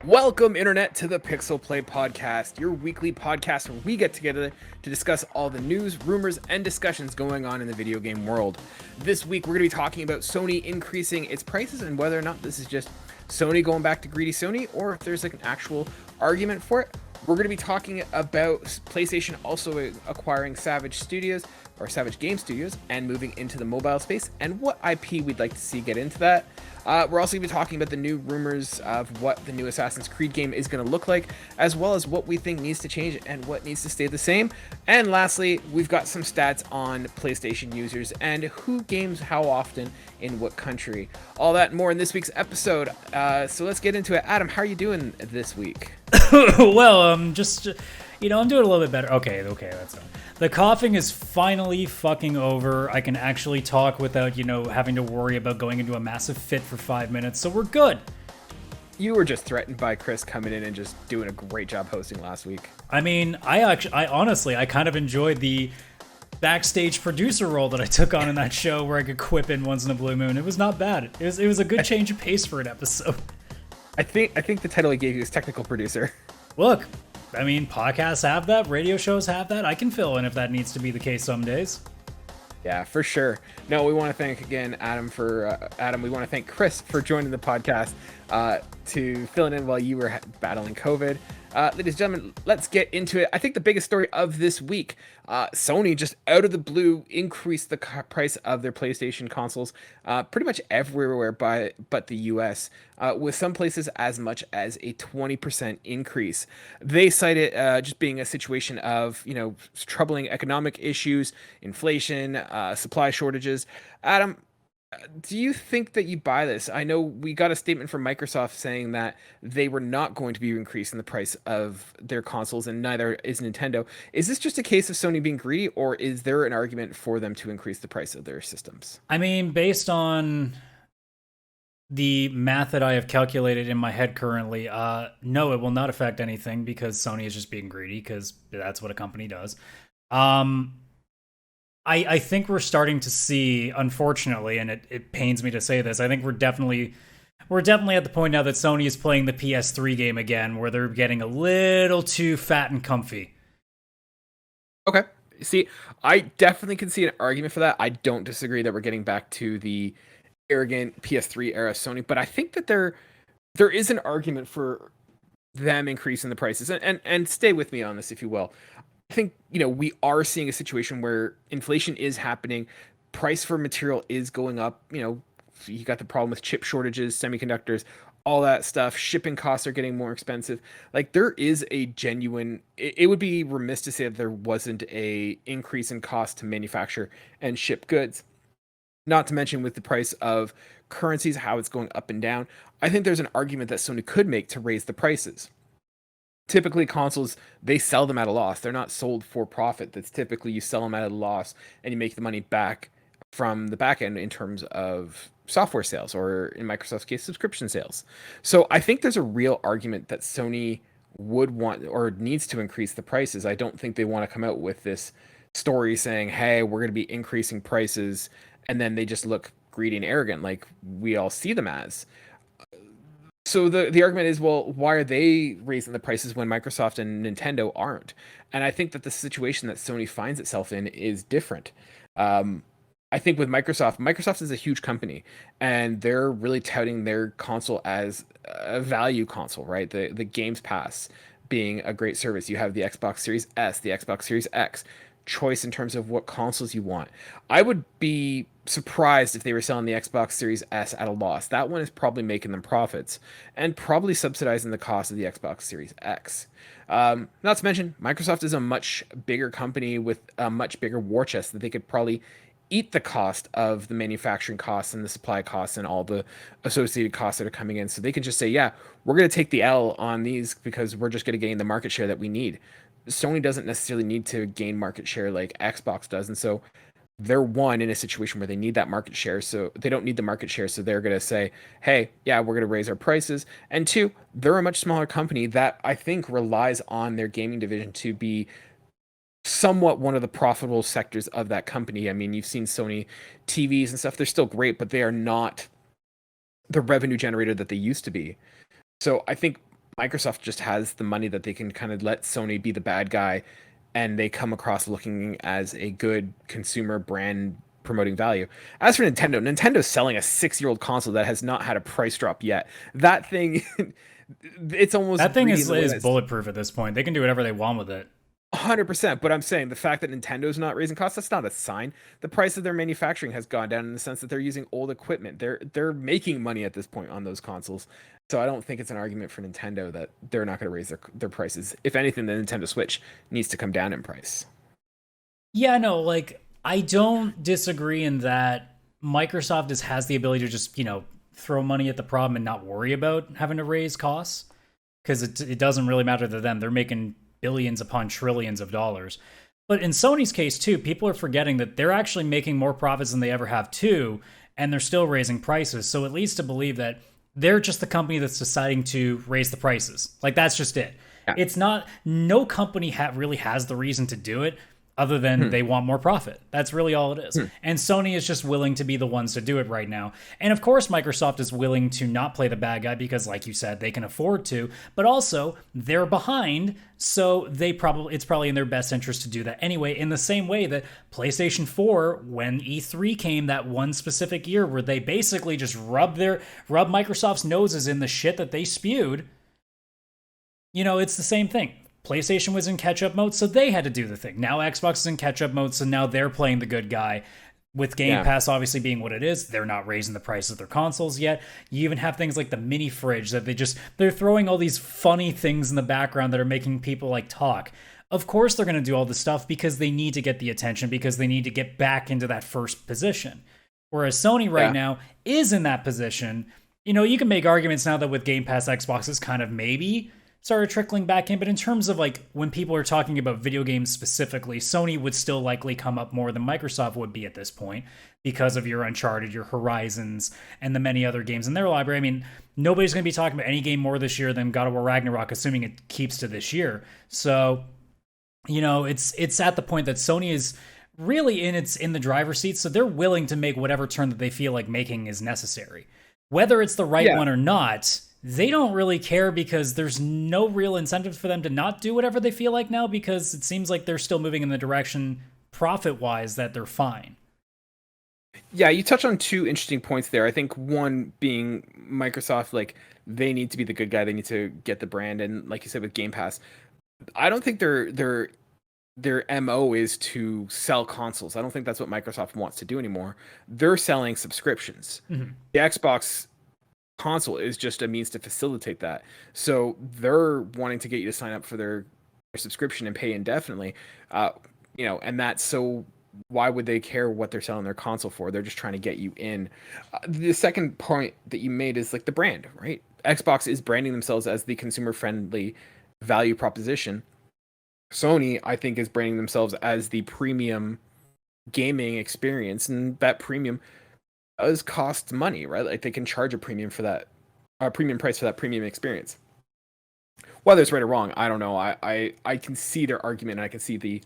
Welcome, Internet, to the PixelPlay podcast, your weekly podcast where we get together to discuss all the news, rumors, and discussions going on in the video game world. This week, we're going to be talking about Sony increasing its prices and whether or not this is just Sony going back to greedy Sony or if there's like an actual argument for it. We're going to be talking about PlayStation also acquiring Savage Studios or Savage Game Studios and moving into the mobile space and what IP we'd like to see get into that. We're also going to be talking about the new rumors of what the new Assassin's Creed game is going to look like, as well as what we think needs to change and what needs to stay the same. And lastly, we've got some stats on PlayStation users and who games how often in what country. All that and more in this week's episode. So let's get into it. Adam, how are you doing this week? I'm doing a little bit better. Okay, that's fine. The coughing is finally fucking over. I can actually talk without, having to worry about going into a massive fit for 5 minutes, so we're good. You were just threatened by Chris coming in and just doing a great job hosting last week. I mean, I honestly kind of enjoyed the backstage producer role that I took on in that show where I could quip in once in a blue moon. It was not bad. It was a good change of pace for an episode. I think the title he gave you is technical producer. Look, I mean, podcasts have that, radio shows have that. I can fill in if that needs to be the case some days. Yeah, for sure. No, we want to thank again Adam for Adam. We want to thank Chris for joining the podcast to fill in while you were battling COVID. Ladies and gentlemen, let's get into it. I think the biggest story of this week, Sony just out of the blue increased the price of their PlayStation consoles pretty much everywhere but the US, with some places as much as a 20% increase. They cite it just being a situation of, troubling economic issues, inflation, supply shortages. Adam, do you think that you buy this? I know we got a statement from Microsoft saying that they were not going to be increasing the price of their consoles, and neither is Nintendo. Is this just a case of Sony being greedy, or is there an argument for them to increase the price of their systems? I mean, based on the math that I have calculated in my head currently, no, it will not affect anything because Sony is just being greedy because that's what a company does. I think we're starting to see, unfortunately, and it pains me to say this, I think we're definitely at the point now that Sony is playing the PS3 game again, where they're getting a little too fat and comfy. Okay. See, I definitely can see an argument for that. I don't disagree that we're getting back to the arrogant PS3 era Sony, but I think that there is an argument for them increasing the prices. And stay with me on this, if you will. I think, we are seeing a situation where inflation is happening. Price for material is going up. You got the problem with chip shortages, semiconductors, all that stuff. Shipping costs are getting more expensive. Like there is a genuine, it would be remiss to say that there wasn't a increase in cost to manufacture and ship goods. Not to mention with the price of currencies, how it's going up and down. I think there's an argument that Sony could make to raise the prices. Typically consoles, they sell them at a loss. They're not sold for profit. That's typically you sell them at a loss and you make the money back from the back end in terms of software sales, or in Microsoft's case, subscription sales. So I think there's a real argument that Sony would want or needs to increase the prices. I don't think they want to come out with this story saying, hey, we're going to be increasing prices, and then they just look greedy and arrogant like we all see them as. So the argument is, well, why are they raising the prices when Microsoft and Nintendo aren't? And I think that the situation that Sony finds itself in is different. I think with Microsoft is a huge company, and they're really touting their console as a value console, right? The Games Pass being a great service. You have the Xbox Series S, the Xbox Series X, choice in terms of what consoles you want. I would be surprised if they were selling the Xbox Series S at a loss. That one is probably making them profits and probably subsidizing the cost of the Xbox Series X. Not to mention, Microsoft is a much bigger company with a much bigger war chest that they could probably eat the cost of the manufacturing costs and the supply costs and all the associated costs that are coming in. So they can just say, yeah, we're going to take the L on these because we're just going to gain the market share that we need. Sony doesn't necessarily need to gain market share like Xbox does. And so they're in a situation where they need that market share. So they don't need the market share. So they're going to say, hey, yeah, we're going to raise our prices. And two, they're a much smaller company that I think relies on their gaming division to be somewhat one of the profitable sectors of that company. I mean, you've seen Sony TVs and stuff. They're still great, but they are not the revenue generator that they used to be. So I think Microsoft just has the money that they can kind of let Sony be the bad guy, and they come across looking as a good consumer brand promoting value. As for Nintendo, Nintendo's selling a 6-year-old console that has not had a price drop yet. That thing, it's almost That thing greedy in the way is that bulletproof at this point. They can do whatever they want with it. 100%, but I'm saying the fact that Nintendo's not raising costs, that's not a sign. The price of their manufacturing has gone down in the sense that they're using old equipment. They're making money at this point on those consoles. So I don't think it's an argument for Nintendo that they're not going to raise their prices. If anything, the Nintendo Switch needs to come down in price. Yeah, no, like I don't disagree in that Microsoft has the ability to just, throw money at the problem and not worry about having to raise costs because it doesn't really matter to them. They're making billions upon trillions of dollars. But in Sony's case too, people are forgetting that they're actually making more profits than they ever have too, and they're still raising prices. So it leads to believe that they're just the company that's deciding to raise the prices. Like that's just it. Yeah. It's not, no company really has the reason to do it other than they want more profit. That's really all it is. And Sony is just willing to be the ones to do it right now. And of course, Microsoft is willing to not play the bad guy because, like you said, they can afford to, but also they're behind, so it's probably in their best interest to do that anyway, in the same way that PlayStation 4, when E3 came that one specific year where they basically just rub Microsoft's noses in the shit that they spewed, it's the same thing. PlayStation was in catch-up mode, so they had to do the thing. Now Xbox is in catch-up mode, so now they're playing the good guy. With Game Pass obviously being what it is, they're not raising the price of their consoles yet. You even have things like the mini fridge that they're throwing all these funny things in the background that are making people like talk. Of course they're going to do all this stuff because they need to get the attention, because they need to get back into that first position. Whereas Sony right now is in that position. You can make arguments now that with Game Pass, Xbox is kind of maybe started trickling back in, but in terms of like when people are talking about video games specifically, Sony would still likely come up more than Microsoft would be at this point because of your Uncharted, your Horizons, and the many other games in their library. I mean, nobody's going to be talking about any game more this year than God of War Ragnarok, assuming it keeps to this year. So, it's at the point that Sony is really in the driver's seat, so they're willing to make whatever turn that they feel like making is necessary. Whether it's the right one or not, they don't really care because there's no real incentive for them to not do whatever they feel like now, because it seems like they're still moving in the direction profit-wise that they're fine. Yeah, you touch on two interesting points there. I think one being Microsoft, like they need to be the good guy. They need to get the brand. And like you said, with Game Pass, I don't think their MO is to sell consoles. I don't think that's what Microsoft wants to do anymore. They're selling subscriptions. The Xbox console is just a means to facilitate that. So they're wanting to get you to sign up for their subscription and pay indefinitely. And that's so why would they care what they're selling their console for? They're just trying to get you in. The second point that you made is like the brand, right? Xbox is branding themselves as the consumer friendly value proposition. Sony, I think, is branding themselves as the premium gaming experience, and that premium does cost money, right? Like they can charge a premium for that, a premium price for that premium experience. Whether it's right or wrong, I don't know. I can see their argument, and I can see the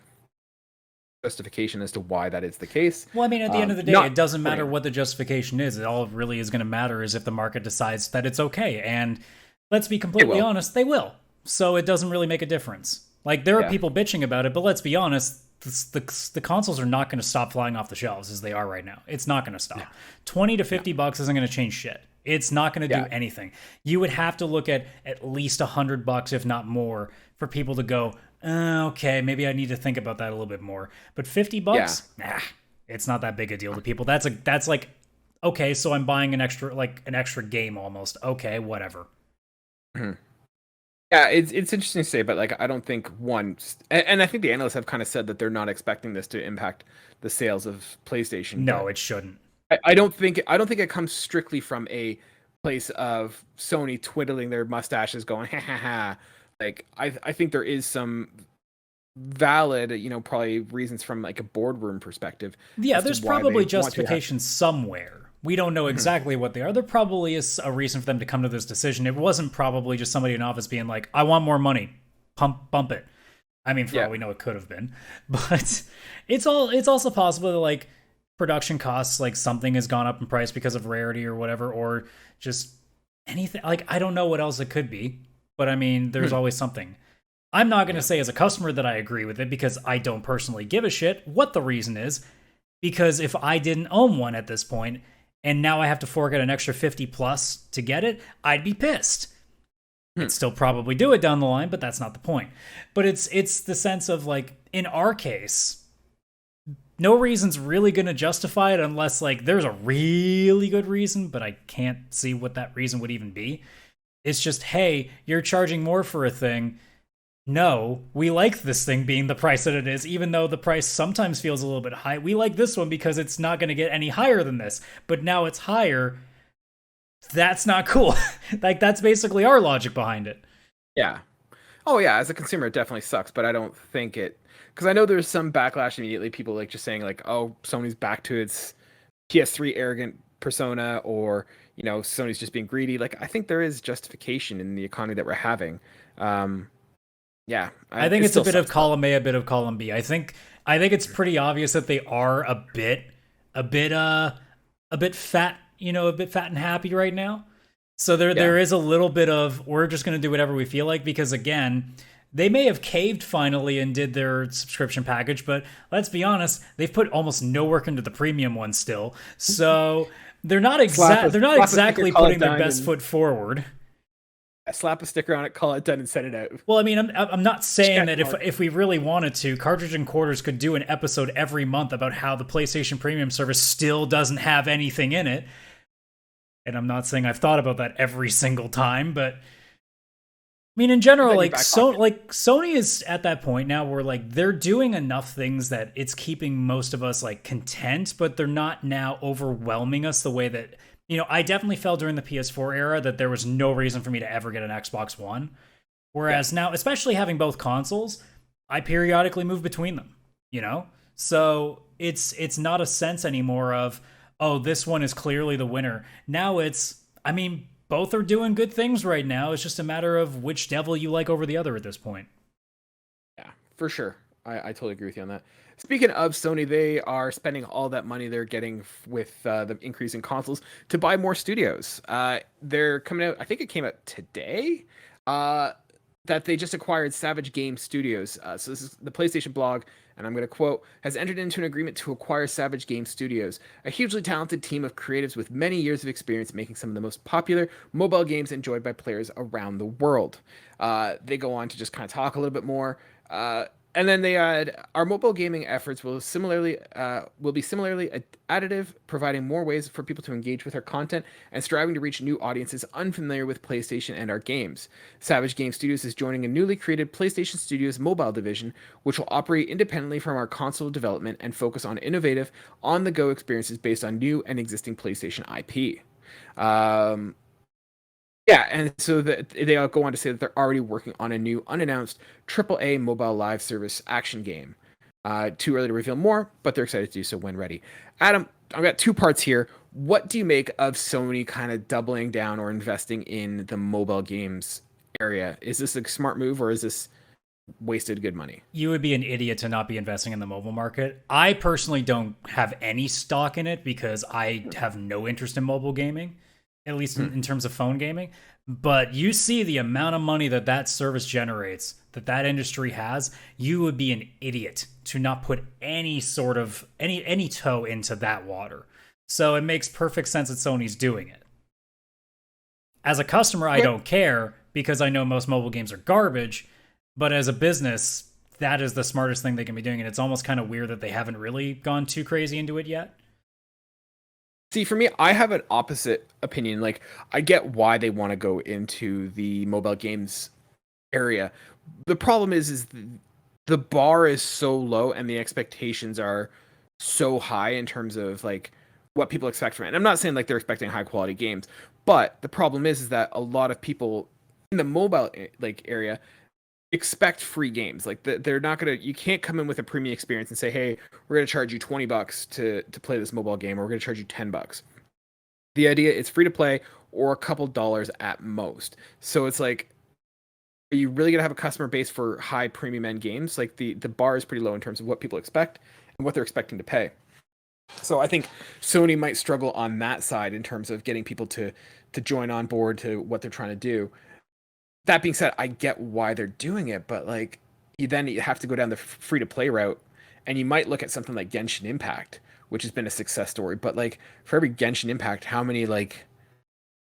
justification as to why that is the case. Well, I mean, at the end of the day, it doesn't matter what the justification is. All it really is going to matter is if the market decides that it's okay. And let's be completely honest, they will. So it doesn't really make a difference. Like, there are people bitching about it, but let's be honest, the consoles are not going to stop flying off the shelves as they are right now. It's not going to stop. 20 to 50 bucks isn't going to change shit. It's not going to do anything. You would have to look at least $100, if not more, for people to go, okay, maybe I need to think about that a little bit more. But 50 bucks, it's not that big a deal to people. That's like, okay, so I'm buying an extra game almost. Okay, whatever. Yeah, it's interesting to say, but like I don't think and I think the analysts have kind of said that they're not expecting this to impact the sales of PlayStation. No, it shouldn't. I don't think it comes strictly from a place of Sony twiddling their mustaches, going ha ha ha. Like I think there is some valid, probably reasons from like a boardroom perspective. Yeah, there's probably justification somewhere. We don't know exactly what they are. There probably is a reason for them to come to this decision. It wasn't probably just somebody in office being like, I want more money. Bump it. I mean, for all we know, it could have been. But it's also possible that like production costs, like something has gone up in price because of rarity or whatever, or just anything. Like, I don't know what else it could be. but I mean, there's Hmm. always something. I'm not going to Yeah. say as a customer that I agree with it because I don't personally give a shit what the reason is. Because if I didn't own one at this point and now I have to fork out an extra 50 plus to get it, I'd be pissed. Hmm. I'd still probably do it down the line, but that's not the point. But it's the sense of like in our case, no reason's really going to justify it unless like there's a really good reason, but I can't see what that reason would even be. It's just, hey, you're charging more for a thing. No, we like this thing being the price that it is, even though the price sometimes feels a little bit high. We like this one because it's not going to get any higher than this, but now it's higher. That's not cool. Like, that's basically our logic behind it. Yeah. Oh yeah, as a consumer, it definitely sucks, but I don't think it because I know there's some backlash immediately. People like just saying like, "Oh, Sony's back to its PS3 arrogant persona," or Sony's just being greedy. Like, I think there is justification in the economy that we're having. Um, yeah, I think it it's a still bit of sucks though. column A, a bit of column B. I think it's pretty obvious that they are a bit a bit fat, a bit fat and happy right now. So Yeah, there is a little bit of we're just going to do whatever we feel like because again, they may have caved finally and did their subscription package, but let's be honest, they've put almost no work into the premium one still. So they're not slap a sticker, exactly call it putting their done, best and foot forward. slap a sticker on it, call it done, and send it out. Well, I mean, I'm not saying Check that mark. if we really wanted to, Cartridge and Quarters could do an episode every month about how the PlayStation Premium service still doesn't have anything in it. And I'm not saying I've thought about that every single time, but I mean, in Keep that general, in your back pocket. like Sony is at that point now where like they're doing enough things that it's keeping most of us like content, but they're not now overwhelming us the way that I definitely felt during the PS4 era that there was no reason for me to ever get an Xbox One. Yeah. Whereas now, especially having both consoles, I periodically move between them, you know? So it's not a sense anymore of, oh, this one is clearly the winner. Now I mean, both are doing good things right now. It's just a matter of which devil you like over the other at this point. Yeah, for sure. I totally agree with you on that. Speaking of Sony, they are spending all that money they're getting with the increase in consoles to buy more studios. They're coming out, I think it came out today, uh, that they just acquired Savage Game Studios. So this is the PlayStation blog, and I'm going to quote, has entered into an agreement to acquire Savage Game Studios, a hugely talented team of creatives with many years of experience making some of the most popular mobile games enjoyed by players around the world. They go on to just kind of talk a little bit more. And then they add our mobile gaming efforts will be similarly additive, providing more ways for people to engage with our content and striving to reach new audiences unfamiliar with PlayStation and our games. Savage Game Studios is joining a newly created PlayStation Studios mobile division, which will operate independently from our console development and focus on innovative, on-the-go experiences based on new and existing PlayStation IP. Um, yeah, and so they all go on to say that they're already working on a new unannounced AAA mobile live service action game. Too early to reveal more, but they're excited to do so when ready. Adam, I've got two parts here. What do you make of Sony kind of doubling down or investing in the mobile games area? Is this a smart move or is this wasted good money? You would be an idiot to not be investing in the mobile market. I personally don't have any stock in it because I have no interest in mobile gaming, at least Hmm. in terms of phone gaming. But you see the amount of money that that service generates, that industry has, you would be an idiot to not put any sort of any toe into that water. So it makes perfect sense that Sony's doing it. As a customer, I Okay. don't care because I know most mobile games are garbage, but as a business, that is the smartest thing they can be doing. And it's almost kind of weird that they haven't really gone too crazy into it yet. See, for me, I have an opposite opinion. Like, I get why they want to go into the mobile games area. The problem is the bar is so low and the expectations are so high in terms of like what people expect from it. And I'm not saying like they're expecting high quality games, but the problem is that a lot of people in the mobile like area expect free games. Like they're not gonna. You can't come in with a premium experience and say, "Hey, we're gonna charge you $20 to play this mobile game, or we're gonna charge you $10." The idea is free to play or a couple dollars at most. So it's like, are you really gonna have a customer base for high premium end games? Like the bar is pretty low in terms of what people expect and what they're expecting to pay. So I think Sony might struggle on that side in terms of getting people to join on board to what they're trying to do. that being said, I get why they're doing it, but like you have to go down the free to play route, and you might look at something like Genshin Impact, which has been a success story. But like for every Genshin Impact, how many like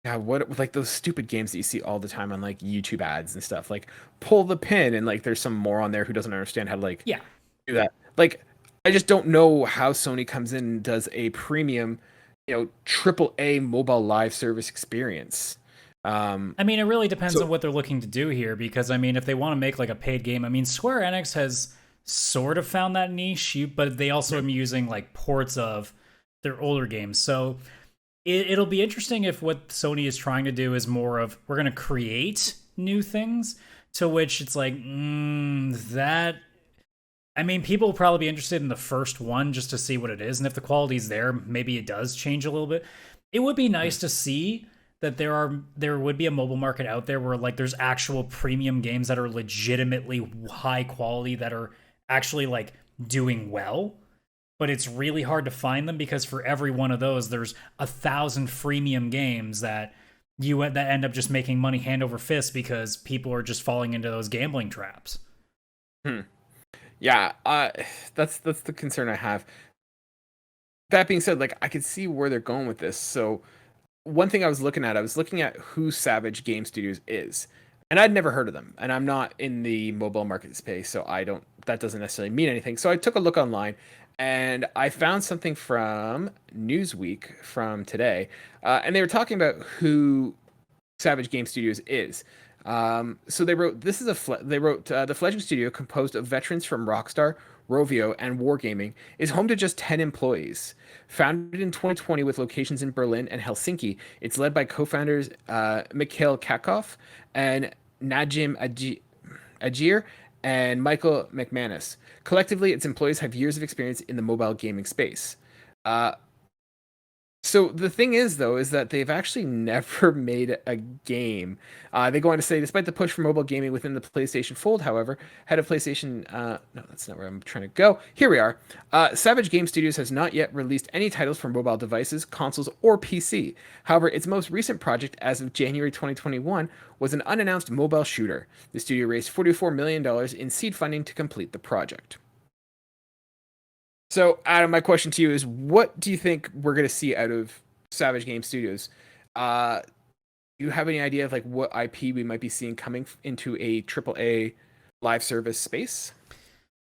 yeah, what like those stupid games that you see all the time on like YouTube ads and stuff, like pull the pin and like there's some moron there who doesn't understand how to like Yeah. do that. Like I just don't know how Sony comes in and does a premium, triple A mobile live service experience. I mean, it really depends So on what they're looking to do here, because I mean, if they want to make like a paid game, I mean, Square Enix has sort of found that niche, but they also are using like ports of their older games. So it'll be interesting if what Sony is trying to do is more of we're going to create new things, to which it's like that. I mean, people will probably be interested in the first one just to see what it is, and if the quality's there, maybe it does change a little bit. It would be nice to see that there would be a mobile market out there where like there's actual premium games that are legitimately high quality, that are actually like doing well, but it's really hard to find them because for every one of those there's 1,000 freemium games that end up just making money hand over fist because people are just falling into those gambling traps. Yeah, that's the concern I have. That being said, like I could see where they're going with this. So one thing I was looking at who Savage Game Studios is, and I'd never heard of them, and I'm not in the mobile market space, so that doesn't necessarily mean anything. So I took a look online, and I found something from Newsweek from today, and they were talking about who Savage Game Studios is. So they wrote, the fledgling studio composed of veterans from Rockstar, Rovio, and Wargaming is home to just 10 employees. Founded in 2020 with locations in Berlin and Helsinki, it's led by co-founders Mikhail Kakov and Najim Ajir and Michael McManus. Collectively, its employees have years of experience in the mobile gaming space. So the thing is, though, is that they've actually never made a game. They go on to say, despite the push for mobile gaming within the PlayStation Fold, however, head of PlayStation, no, that's not where I'm trying to go. Here we are. Savage Game Studios has not yet released any titles for mobile devices, consoles, or PC. However, its most recent project, as of January 2021, was an unannounced mobile shooter. The studio raised $44 million in seed funding to complete the project. So, Adam, my question to you is, what do you think we're going to see out of Savage Game Studios? Do you have any idea of like what IP we might be seeing coming into a AAA live service space?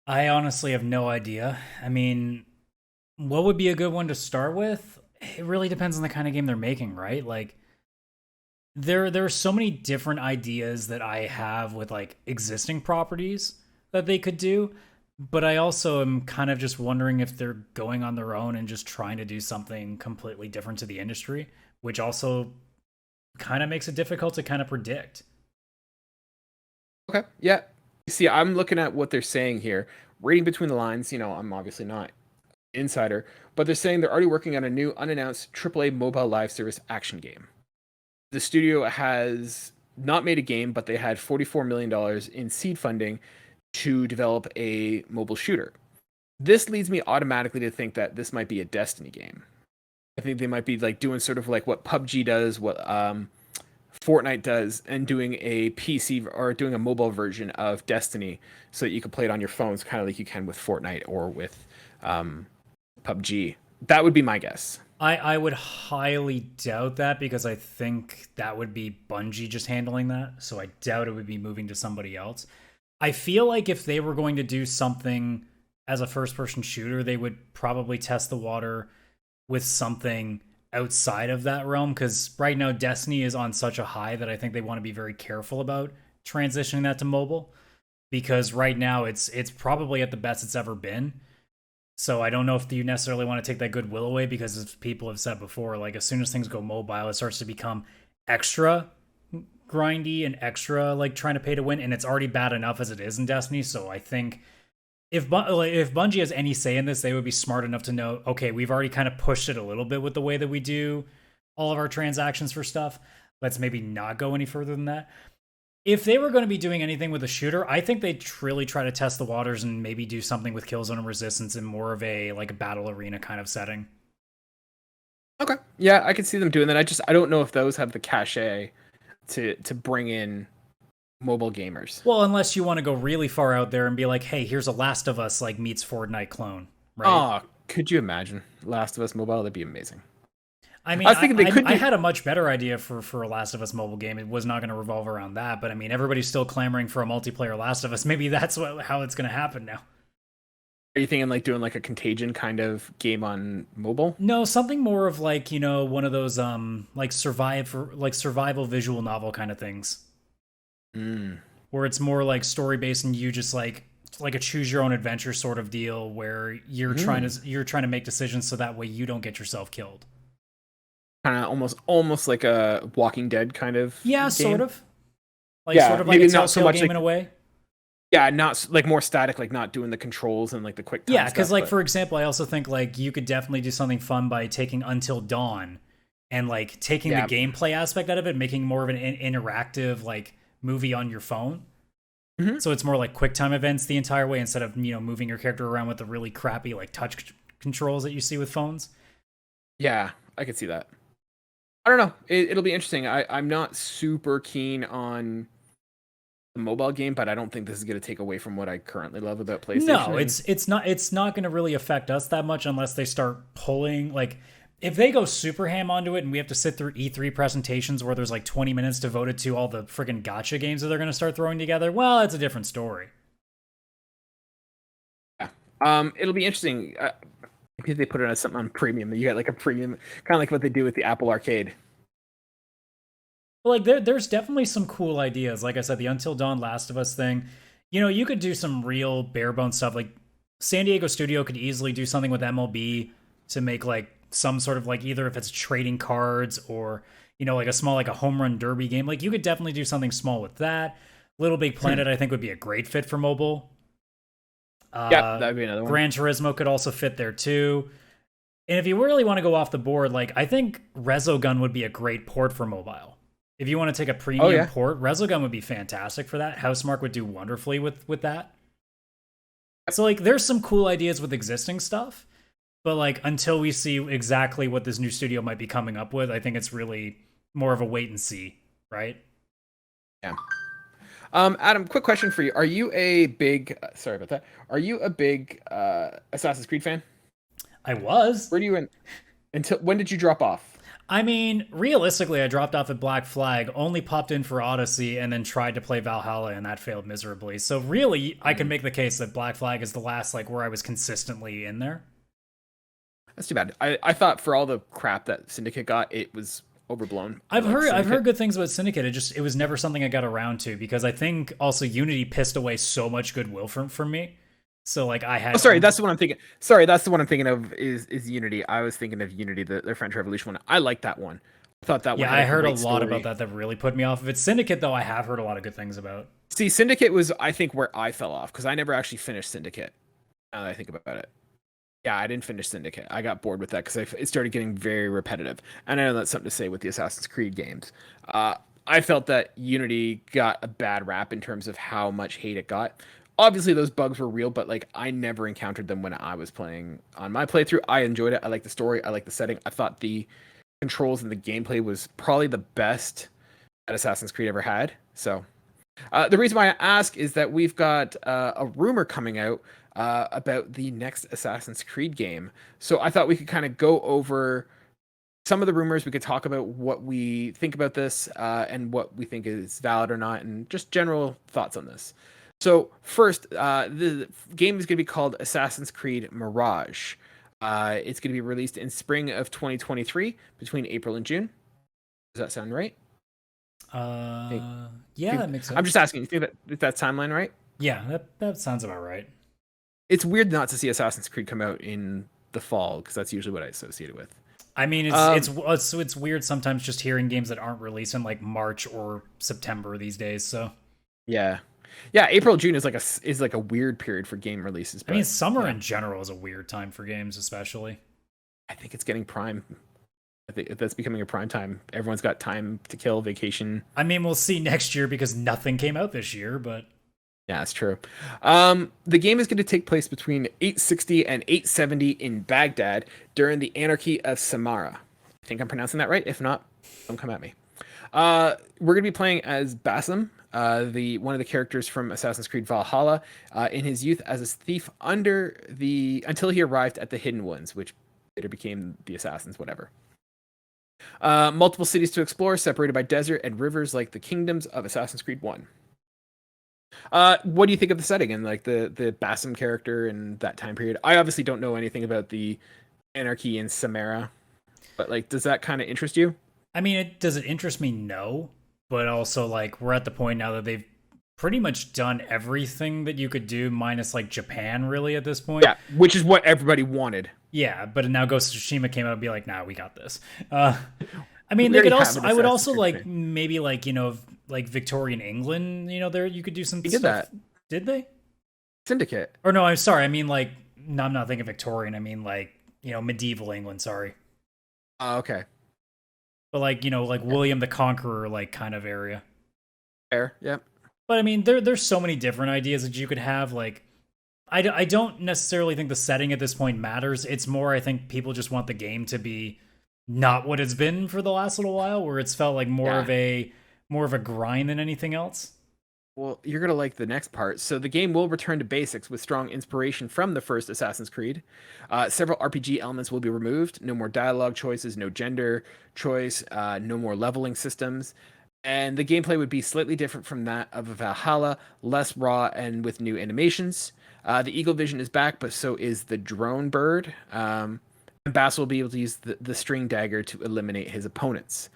I honestly have no idea. I mean, what would be a good one to start with? It really depends on the kind of game they're making, right? Like there are so many different ideas that I have with like existing properties that they could do, but I also am kind of just wondering if they're going on their own and just trying to do something completely different to the industry, which also kind of makes it difficult to kind of predict. Okay, yeah. See, I'm looking at what they're saying here, reading between the lines. I'm obviously not insider, but they're saying they're already working on a new unannounced AAA mobile live service action game. The studio has not made a game, but they had $44 million in seed funding to develop a mobile shooter. This leads me automatically to think that this might be a Destiny game. I think they might be like doing sort of like what PUBG does, what Fortnite does, and doing a PC or doing a mobile version of Destiny so that you can play it on your phones, kind of like you can with Fortnite or with PUBG. That would be my guess. I would highly doubt that because I think that would be Bungie just handling that. So I doubt it would be moving to somebody else. I feel like if they were going to do something as a first person shooter, they would probably test the water with something outside of that realm, because right now Destiny is on such a high that I think they want to be very careful about transitioning that to mobile, because right now it's probably at the best it's ever been. So I don't know if you necessarily want to take that goodwill away, because as people have said before, like as soon as things go mobile, it starts to become extra grindy and extra like trying to pay to win, and it's already bad enough as it is in Destiny. So I think if Bungie has any say in this, they would be smart enough to know, okay, we've already kind of pushed it a little bit with the way that we do all of our transactions for stuff. Let's maybe not go any further than that. If they were going to be doing anything with a shooter, I think they'd really try to test the waters and maybe do something with Killzone and Resistance in more of a like a battle arena kind of setting. Okay, yeah, I could see them doing that. I don't know if those have the cachet to bring in mobile gamers. Well, unless you want to go really far out there and be like, hey, here's a Last of Us like meets Fortnite clone, right? Oh, could you imagine Last of Us mobile? That'd be amazing. I mean, I was thinking they could I do. had a much better idea for a Last of Us mobile game. It was not going to revolve around that, but I mean, everybody's still clamoring for a multiplayer Last of Us. Maybe that's how it's going to happen now. Are you thinking like doing like a Contagion kind of game on mobile? No, something more of like, one of those like survival visual novel kind of things. Mm. Where it's more like story based and you just like a choose your own adventure sort of deal where you're trying to make decisions so that way you don't get yourself killed. Kind of almost like a Walking Dead kind of Yeah, game. sort of. Like Yeah, sort of like maybe a not so Telltale much game like, in a way. yeah, not like more static, like not doing the controls and like the quick time Yeah, because stuff, like but for example, I also think like you could definitely do something fun by taking Until Dawn and like taking the gameplay aspect out of it, making more of an interactive like movie on your phone. Mhm. So it's more like quick time events the entire way instead of moving your character around with the really crappy like touch controls that you see with phones. Yeah, I could see that. I don't know. It'll be interesting. I'm not super keen on the mobile game, but I don't think this is going to take away from what I currently love about PlayStation. No, it's not going to really affect us that much unless they start pulling like if they go super ham onto it and we have to sit through E3 presentations where there's like 20 minutes devoted to all the freaking gotcha games that they're going to start throwing together. Well, it's a different story. Yeah. It'll be interesting. Maybe they put it as something on premium. You got like a premium, kind of like what they do with the Apple Arcade. Like there's definitely some cool ideas. Like I said, the Until Dawn Last of Us thing. You could do some real bare bones stuff. Like San Diego Studio could easily do something with MLB to make like some sort of like either if it's trading cards or like a small like a home run derby game. Like you could definitely do something small with that. Little Big Planet I think would be a great fit for mobile. Yeah, that'd be another one. Gran Turismo could also fit there too. And if you really want to go off the board, like I think Resogun would be a great port for mobile. If you want to take a premium port, Resogun would be fantastic for that. Housemarque would do wonderfully with that. So like there's some cool ideas with existing stuff, but like until we see exactly what this new studio might be coming up with, I think it's really more of a wait and see, right? Yeah. Adam, quick question for you. Are you a big sorry about that. Are you a big Assassin's Creed fan? I was. Where do you until when did you drop off? I mean, realistically, I dropped off at Black Flag, only popped in for Odyssey, and then tried to play Valhalla, and that failed miserably. So really, I can make the case that Black Flag is the last, like, where I was consistently in there. That's too bad. I thought for all the crap that Syndicate got, it was overblown. I've heard good things about Syndicate. It was never something I got around to because I think also Unity pissed away so much goodwill from me. So like I had. Oh, sorry, that's the one I'm thinking. Sorry, that's the one I'm thinking of. Is Unity? I was thinking of Unity, their French Revolution one. I like that one. I thought that one. Yeah, I heard a lot about that really put me off of it. Syndicate, though, I have heard a lot of good things about. See, Syndicate was, I think, where I fell off because I never actually finished Syndicate. Now that I think about it, yeah, I didn't finish Syndicate. I got bored with that because it started getting very repetitive. And I know that's something to say with the Assassin's Creed games. I felt that Unity got a bad rap in terms of how much hate it got. Obviously, those bugs were real, but like I never encountered them when I was playing on my playthrough. I enjoyed it. I liked the story. I liked the setting. I thought the controls and the gameplay was probably the best that Assassin's Creed ever had. So the reason why I ask is that we've got a rumor coming out about the next Assassin's Creed game. So I thought we could kind of go over some of the rumors. We could talk about what we think about this and what we think is valid or not, and just general thoughts on this. So first, the game is going to be called Assassin's Creed Mirage. It's going to be released in spring of 2023, between April and June. Does that sound right? Yeah, that makes sense. I'm just asking, you think that's timeline right? Yeah, that sounds about right. It's weird not to see Assassin's Creed come out in the fall, because that's usually what I associate it with. I mean, it's weird sometimes just hearing games that aren't released in like March or September these days. So yeah, April June is like a weird period for game releases. But, I mean, summer in general is a weird time for games, especially. I think it's getting prime. I think that's becoming a prime time. Everyone's got time to kill, vacation. I mean, we'll see next year because nothing came out this year, but yeah, that's true. The game is going to take place between 860 and 870 in Baghdad during the Anarchy of Samarra. I think I'm pronouncing that right. If not, don't come at me. We're going to be playing as Basim, one of the characters from Assassin's Creed Valhalla, in his youth as a thief until he arrived at the Hidden Ones, which later became the Assassins, whatever. Multiple cities to explore, separated by desert and rivers like the kingdoms of Assassin's Creed 1. What do you think of the setting and like the Basim character and that time period? I obviously don't know anything about the anarchy in Samara, but like, does that kind of interest you? I mean, does it interest me? No, but also like we're at the point now that they've pretty much done everything that you could do, minus like Japan, really at this point. Yeah, which is what everybody wanted. Yeah, but now Ghost of Tsushima came out and be like, nah, we got this. I mean, they could also. I would also like maybe like like Victorian England. There you could do some. They did that. Did they? Syndicate. Or no, I'm sorry. I mean like no, I'm not thinking Victorian. I mean like medieval England. Sorry. Okay. But like like William the Conqueror like kind of area. Fair. Yep. But I mean, there's so many different ideas that you could have. Like, I don't necessarily think the setting at this point matters. It's more I think people just want the game to be not what it's been for the last little while, where it's felt like more of a grind than anything else. Well, you're going to like the next part. So the game will return to basics with strong inspiration from the first Assassin's Creed. Several RPG elements will be removed. No more dialogue choices, no gender choice, no more leveling systems. And the gameplay would be slightly different from that of Valhalla, less raw and with new animations. The Eagle Vision is back, but so is the drone bird. And Bass will be able to use the string dagger to eliminate his opponents.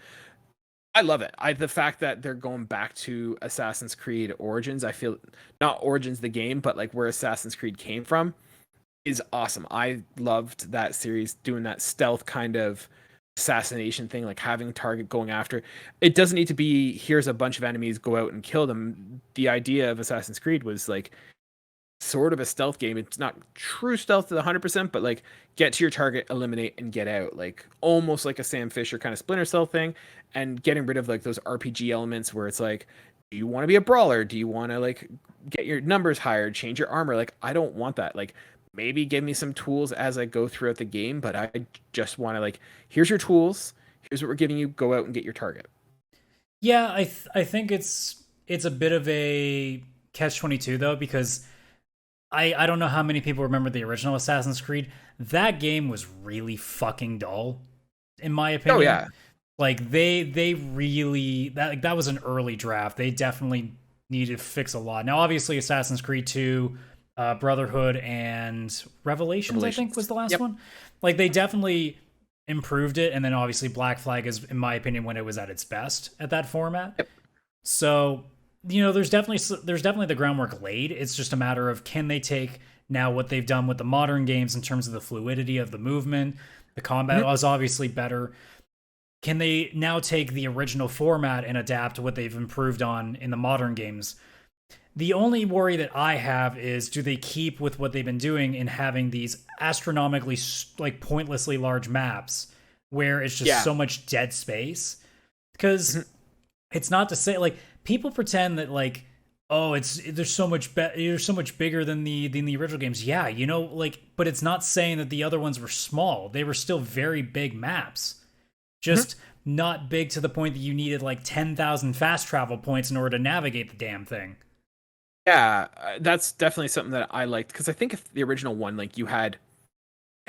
I love it. The fact that they're going back to Assassin's Creed Origins, I feel not Origins the game, but like where Assassin's Creed came from, is awesome. I loved that series doing that stealth kind of assassination thing, like having a target going after. It doesn't need to be here's a bunch of enemies, go out and kill them. The idea of Assassin's Creed was like sort of a stealth game. It's not true stealth to the 100%, but like get to your target, eliminate, and get out. Like almost like a Sam Fisher kind of Splinter Cell thing, and getting rid of like those RPG elements where it's like, do you want to be a brawler? Do you want to like get your numbers higher, change your armor? Like I don't want that. Like maybe give me some tools as I go throughout the game, but I just want to like, here's your tools. Here's what we're giving you. Go out and get your target. Yeah, I think it's a bit of a catch-22 though, because I don't know how many people remember the original Assassin's Creed. That game was really fucking dull, in my opinion. Oh yeah. Like they really that was an early draft. They definitely needed to fix a lot. Now obviously Assassin's Creed 2, Brotherhood and Revelations, I think was the last one. Like they definitely improved it, and then obviously Black Flag is, in my opinion, when it was at its best at that format. Yep. So there's definitely the groundwork laid. It's just a matter of can they take now what they've done with the modern games in terms of the fluidity of the movement, the combat was obviously better. Can they now take the original format and adapt what they've improved on in the modern games? The only worry that I have is, do they keep with what they've been doing in having these astronomically, like, pointlessly large maps where it's just so much dead space? Because it's not to say, like, people pretend that, like, oh, there's so much bigger than the original games. Yeah, like, but it's not saying that the other ones were small. They were still very big maps. Just not big to the point that you needed, like, 10,000 fast travel points in order to navigate the damn thing. Yeah, that's definitely something that I liked, because I think if the original one, like you had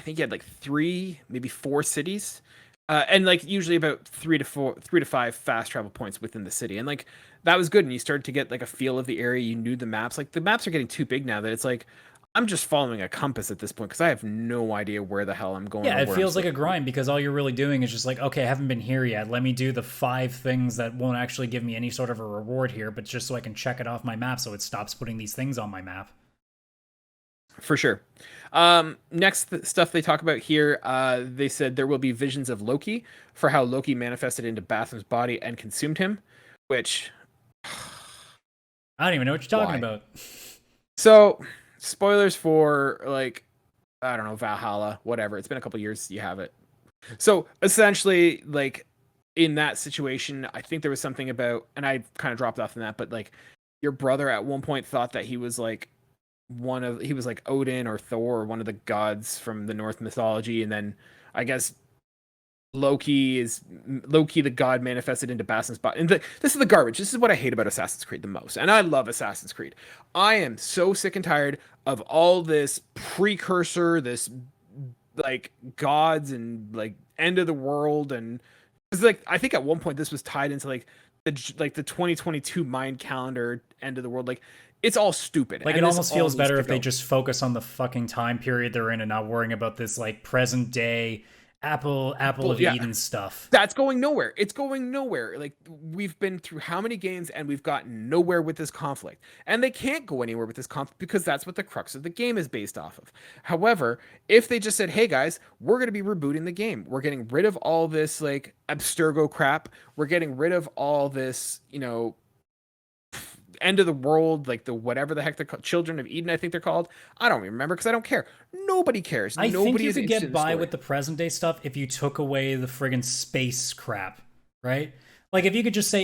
like 3, maybe 4 cities, and like usually about 3 to 5 fast travel points within the city, and like that was good. And you started to get like a feel of the area. You knew the maps. Like the maps are getting too big now that it's like I'm just following a compass at this point because I have no idea where the hell I'm going. Yeah, it feels like a grind because all you're really doing is just like, okay, I haven't been here yet. Let me do the 5 things that won't actually give me any sort of a reward here, but just so I can check it off my map so it stops putting these things on my map. For sure. Next stuff they talk about here, they said there will be visions of Loki for how Loki manifested into Batham's body and consumed him, which... I don't even know what you're talking about. So... spoilers for, like, I don't know, Valhalla, whatever. It's been a couple years. You have it. So essentially, like, in that situation, I think there was something about, and I kind of dropped off on that, but like your brother at one point thought that he was like he was like Odin or Thor or one of the gods from the Norse mythology. And then I guess Loki, the god manifested into Bastion's body. And this is the garbage. This is what I hate about Assassin's Creed the most. And I love Assassin's Creed. I am so sick and tired of all this precursor, this like gods and like end of the world. And it's like, I think at one point this was tied into like the 2022 mind calendar end of the world. Like, it's all stupid. Like, and it this almost all feels needs better to if they go. just focus on the fucking time period they're in and not worrying about this like present day Apple Well, of yeah. Eden stuff. That's going nowhere. It's going nowhere. Like, we've been through how many games and we've gotten nowhere with this conflict. And they can't go anywhere with this conflict because that's what the crux of the game is based off of. However, if they just said, "Hey guys, we're going to be rebooting the game. We're getting rid of all this like Abstergo crap. We're getting rid of all this, end of the world, like the whatever the heck they're called, Children of Eden, I think they're called. I don't remember because I don't care. Nobody cares. I think Nobody you is could interested get in by story. with the present day stuff if you took away the friggin' space crap, right? Like, if you could just say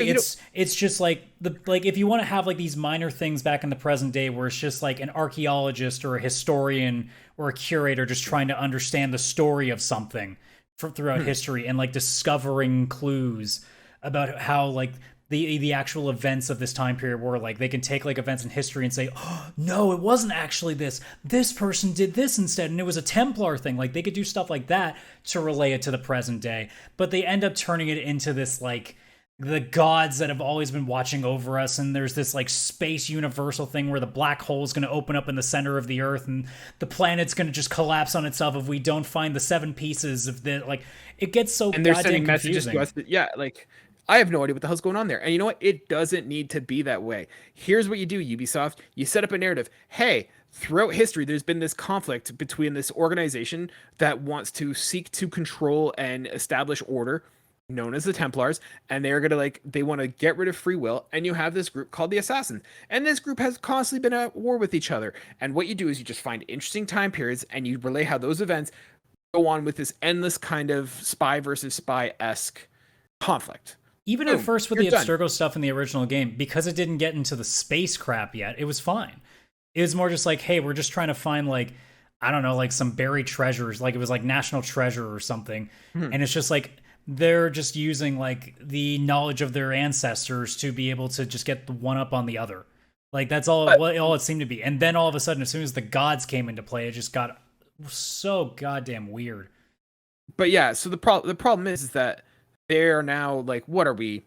it's just like if you want to have like these minor things back in the present day where it's just like an archaeologist or a historian or a curator just trying to understand the story of something throughout history and like discovering clues about how like the actual events of this time period were. Like, they can take like events in history and say, oh, no, it wasn't actually this person did this instead and it was a Templar thing. Like, they could do stuff like that to relay it to the present day, but they end up turning it into this like the gods that have always been watching over us, and there's this like space universal thing where the black hole is going to open up in the center of the earth and the planet's going to just collapse on itself if we don't find the 7 pieces of the like. It gets so And they're goddamn sending messages confusing. to us that, yeah, like, I have no idea what the hell's going on there. And you know what? It doesn't need to be that way. Here's what you do, Ubisoft. You set up a narrative. Hey, throughout history, there's been this conflict between this organization that wants to seek to control and establish order, known as the Templars, and they're gonna they want to get rid of free will. And you have this group called the Assassins, and this group has constantly been at war with each other. And what you do is you just find interesting time periods and you relay how those events go on with this endless kind of spy versus spy-esque conflict. Even Boom, at first with you're the done. Abstergo stuff in the original game, because it didn't get into the space crap yet, it was fine. It was more just like, hey, we're just trying to find like, I don't know, like some buried treasures, like it was like National Treasure or something. And it's just like they're just using like the knowledge of their ancestors to be able to just get the one up on the other. Like, that's all it seemed to be. And then all of a sudden, as soon as the gods came into play, it just got so goddamn weird. But yeah, so the problem is that they're now like, what are we,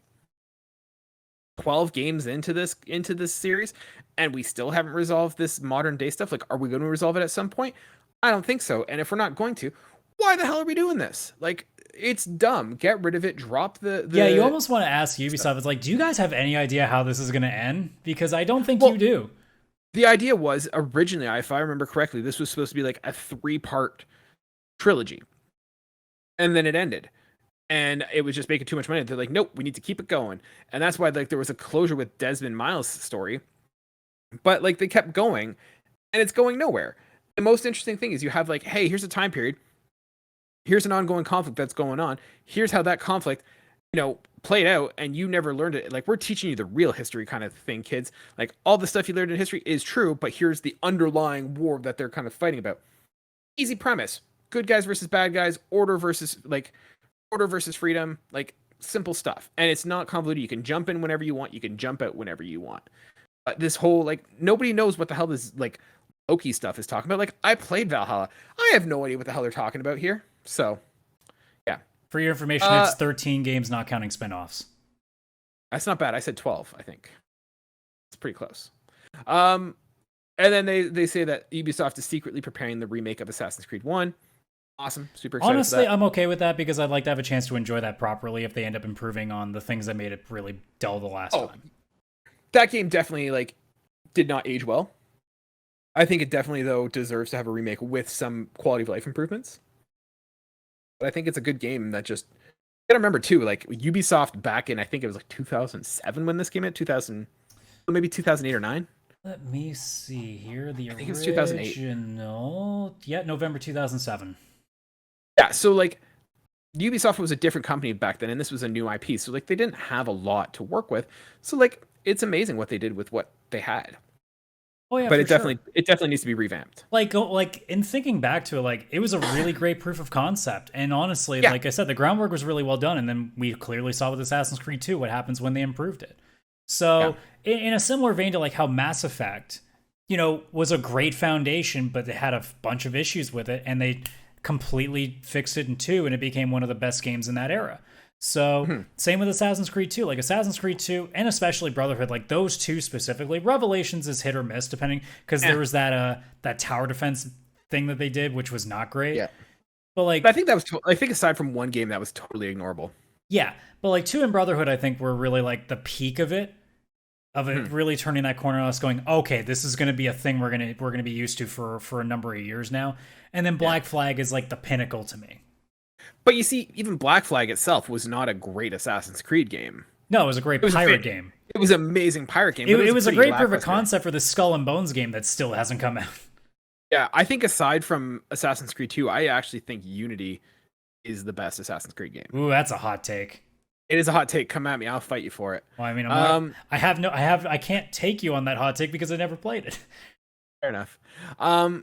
12 games into this series, and we still haven't resolved this modern day stuff? Like, are we going to resolve it at some point? I don't think so. And if we're not going to, why the hell are we doing this? Like, it's dumb. Get rid of it. Drop the Yeah, you almost want to ask Ubisoft, it's like, do you guys have any idea how this is going to end? Because I don't think you do. The idea was originally, if I remember correctly, this was supposed to be like a 3-part trilogy, and then it ended, and it was just making too much money. They're like, nope, we need to keep it going, and that's why like there was a closure with Desmond Miles' story, but like they kept going, and it's going nowhere. The most interesting thing is you have like, hey, here's a time period, here's an ongoing conflict that's going on, here's how that conflict played out, and you never learned it. Like, we're teaching you the real history kind of thing, kids. Like, all the stuff you learned in history is true, but here's the underlying war that they're kind of fighting about. Easy premise. Good guys versus bad guys, order versus freedom, like, simple stuff. And it's not convoluted. You can jump in whenever you want, you can jump out whenever you want. This whole, like, nobody knows what the hell this, like, Loki stuff is talking about. Like, I played Valhalla. I have no idea what the hell they're talking about here. So, yeah. For your information, it's 13 games, not counting spinoffs. That's not bad. I said 12, I think. It's pretty close. And then they say that Ubisoft is secretly preparing the remake of Assassin's Creed 1. Awesome. Super excited Honestly, for that. I'm okay with that because I'd like to have a chance to enjoy that properly if they end up improving on the things that made it really dull the last time. That game definitely like did not age well. I think it definitely though deserves to have a remake with some quality of life improvements. But I think it's a good game that just, you gotta remember too, like Ubisoft back in, I think it was like 2007 when this came out, 2000, maybe 2008 or 9. Let me see here. The I think it was 2008. original, yeah, November 2007. Yeah, so like Ubisoft was a different company back then, and this was a new IP, so like they didn't have a lot to work with. So like it's amazing what they did with what they had. Oh yeah, but for it sure. definitely needs to be revamped. Like in thinking back to it, like it was a really great proof of concept. And honestly, Yeah, like I said, the groundwork was really well done. And then we clearly saw with Assassin's Creed 2 what happens when they improved it. yeah, So in a similar vein to like how Mass Effect, was a great foundation, but they had a bunch of issues with it, and they completely fixed it in 2, and it became one of the best games in that era. So Mhm. same with Assassin's Creed 2. Like Assassin's Creed 2 and especially Brotherhood, like those two specifically. Revelations is hit or miss depending, because there Yeah, was that tower defense thing that they did, which was not great. yeah. But But I like think I think aside from one game, that was totally ignorable. yeah, but like 2 and Brotherhood, I think were really like the peak of it, Mhm. really turning that corner on us, going, okay, this is going to be a thing we're gonna be used to for a number of years now. And then Yeah. Black Flag is like the pinnacle to me. But you see, even Black Flag itself was not a great Assassin's Creed game. No, it was a great It was pirate game. it was an amazing pirate game, It, but it it was was a pretty great proof of lackluster. concept for the Skull and Bones game that still hasn't come out. Yeah, I think aside from Assassin's Creed 2, I actually think Unity is the best Assassin's Creed game. Ooh, that's a hot take. It is a hot take. Come at me. I'll fight you for it. Well, I mean, I'm not. Um, I can't take you on that hot take because I never played it. Fair enough.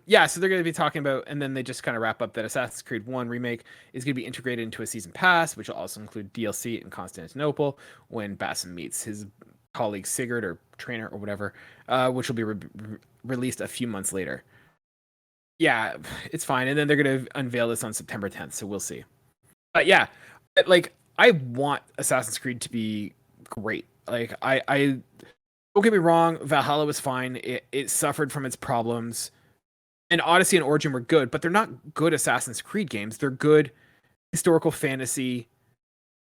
Yeah, so they're going to be talking about, and then they just kind of wrap up that Assassin's Creed 1 remake is going to be integrated into a season pass, which will also include DLC in Constantinople when Basim meets his colleague Sigurd or trainer or whatever, which will be released a few months later. Yeah, it's fine. And then they're going to unveil this on September 10th, so we'll see. But yeah, like I want Assassin's Creed to be great. Like I don't get me wrong, Valhalla was fine. It suffered from its problems. And Odyssey and Origin were good, but they're not good Assassin's Creed games. They're good historical fantasy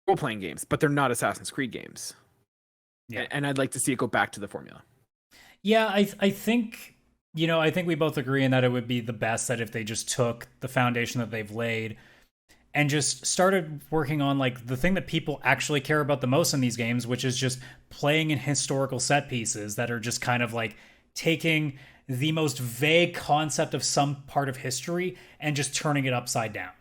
role-playing games, but they're not Assassin's Creed games. Yeah. And I'd like to see it go back to the formula. Yeah, I think I think we both agree in that it would be the best that if they just took the foundation that they've laid and just started working on like the thing that people actually care about the most in these games, which is just playing in historical set pieces that are just kind of like taking the most vague concept of some part of history and just turning it upside down.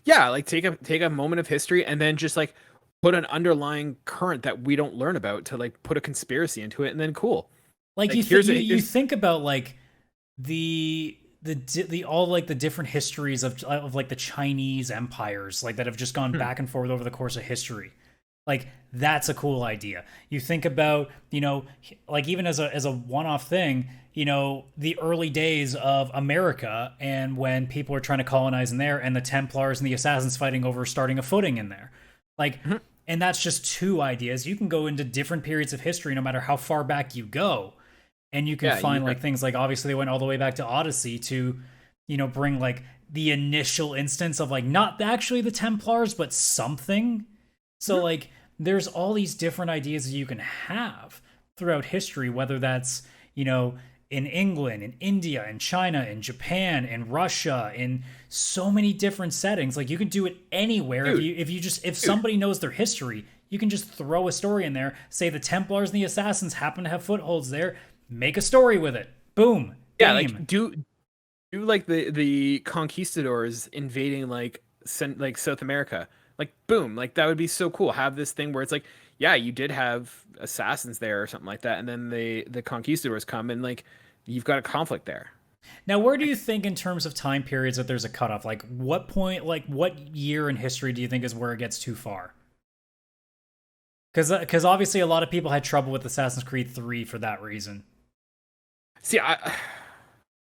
Yeah, like take a moment of history and then just like put an underlying current that we don't learn about to like put a conspiracy into it, and then cool. Like Like you think about like the all like the different histories of like the Chinese empires like that have just gone back and forth over the course of history. Like that's a cool idea. You think about, like even as a one-off thing, the early days of America and when people were trying to colonize in there and the Templars and the Assassins fighting over starting a footing in there. Like and that's just two ideas. You can go into different periods of history no matter how far back you go. And you can find like things like obviously they went all the way back to Odyssey to, bring like the initial instance of like not actually the Templars, but something. So like there's all these different ideas that you can have throughout history, whether that's, in England, in India, in China, in Japan, in Russia, in so many different settings. Like you can do it anywhere. If somebody knows their history, you can just throw a story in there, say the Templars and the Assassins happen to have footholds there, make a story with it. Boom. Yeah, Game. like do like the conquistadors invading like South America. Like boom, like that would be so cool. Have this thing where it's like, yeah, you did have assassins there or something like that, and then the conquistadors come and like you've got a conflict there. Now, where do you think in terms of time periods that there's a cutoff? Like what point, like what year in history do you think is where it gets too far? Because obviously a lot of people had trouble with Assassin's Creed 3 for that reason. See, I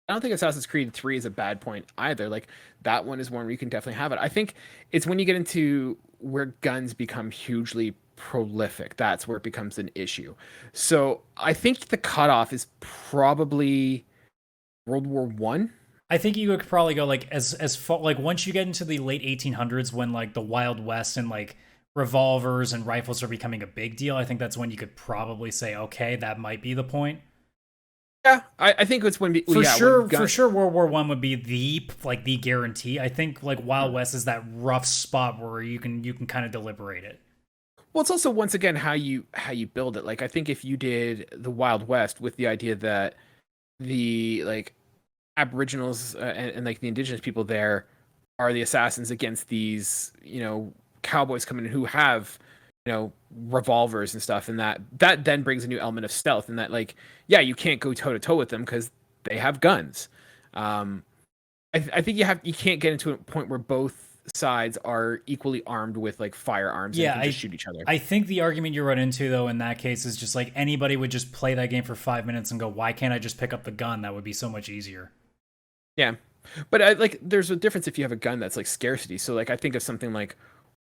don't think Assassin's Creed 3 is a bad point either. Like that one is one where you can definitely have it. I think it's when you get into where guns become hugely prolific, that's where it becomes an issue. So I think the cutoff is probably World War One. I think you could probably go like as far, like once you get into the late 1800s when like the Wild West and like revolvers and rifles are becoming a big deal. I think that's when you could probably say, okay, that might be the point. Yeah, I think it's when For sure, World War One would be the guarantee. I think like Wild West is that rough spot where you can kind of deliberate it. Well, it's also once again how you build it. Like I think if you did the Wild West with the idea that the like Aboriginals and like the indigenous people there are the assassins against these cowboys coming in who have revolvers and stuff, and that then brings a new element of stealth, and that like, yeah, you can't go toe to toe with them because they have guns. um I think you can't get into a point where both sides are equally armed with like firearms and Yeah, can just shoot each other. I think the argument you run into though in that case is just like anybody would just play that game for 5 minutes and go, why can't I just pick up the gun? That would be so much easier. Yeah, but like there's a difference if you have a gun that's like scarcity. So like I think of something like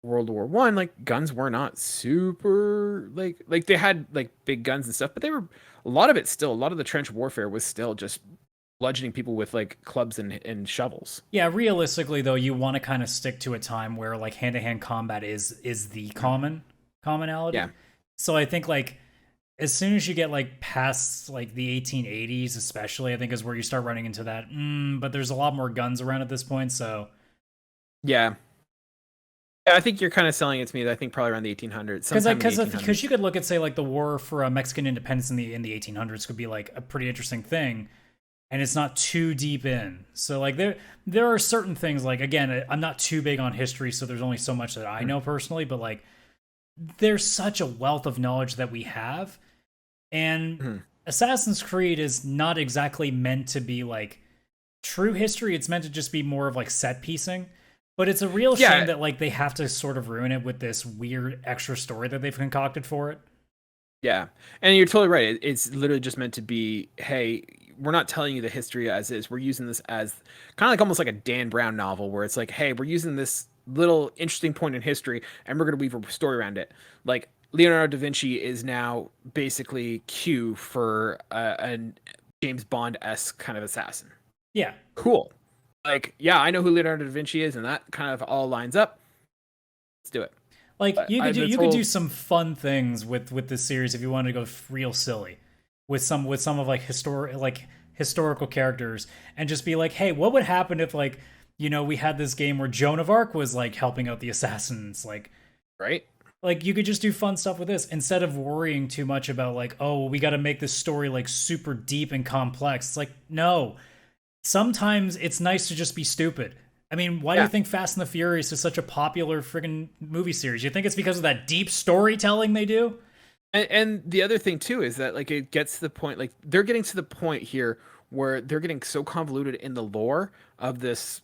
World War One, like guns were not super like they had like big guns and stuff, but they were a lot of it still a lot of the trench warfare was still just bludgeoning people with like clubs and shovels. Yeah, realistically though, you want to kind of stick to a time where like hand-to-hand combat is the commonality. Yeah. So I think like as soon as you get like past like the 1880s, especially, I think is where you start running into that. But there's a lot more guns around at this point, so Yeah. Yeah, I think you're kind of selling it to me that I think probably around the 1800s. Because you could look at say like the war for Mexican independence in the 1800s could be like a pretty interesting thing, and it's not too deep in. So like there are certain things like again I'm not too big on history, so there's only so much that I know personally, but like there's such a wealth of knowledge that we have, and Assassin's Creed is not exactly meant to be like true history. It's meant to just be more of like set piecing. But it's a real shame that like they have to sort of ruin it with this weird extra story that they've concocted for it. Yeah, and you're totally right. It's literally just meant to be, hey, we're not telling you the history as is. We're using this as kind of like almost like a Dan Brown novel, where it's like, hey, we're using this little interesting point in history, and we're going to weave a story around it. Like Leonardo da Vinci is now basically Q for a James Bond-esque kind of assassin. Yeah, cool. Like, yeah, I know who Leonardo da Vinci is, and that kind of all lines up. Let's do it. Like But you I- could do this you whole- could do some fun things with this series if you wanted to go real silly with some of like historical characters and just be like, hey, what would happen if like we had this game where Joan of Arc was like helping out the assassins, right? like you could just do fun stuff with this instead of worrying too much about like, oh, we got to make this story like super deep and complex. It's like, no, sometimes it's nice to just be stupid. I mean, why do you think Fast and the Furious is such a popular friggin' movie series? You think it's because of that deep storytelling they do? And the other thing too is that like it gets to the point, like they're getting to the point here where they're getting so convoluted in the lore of this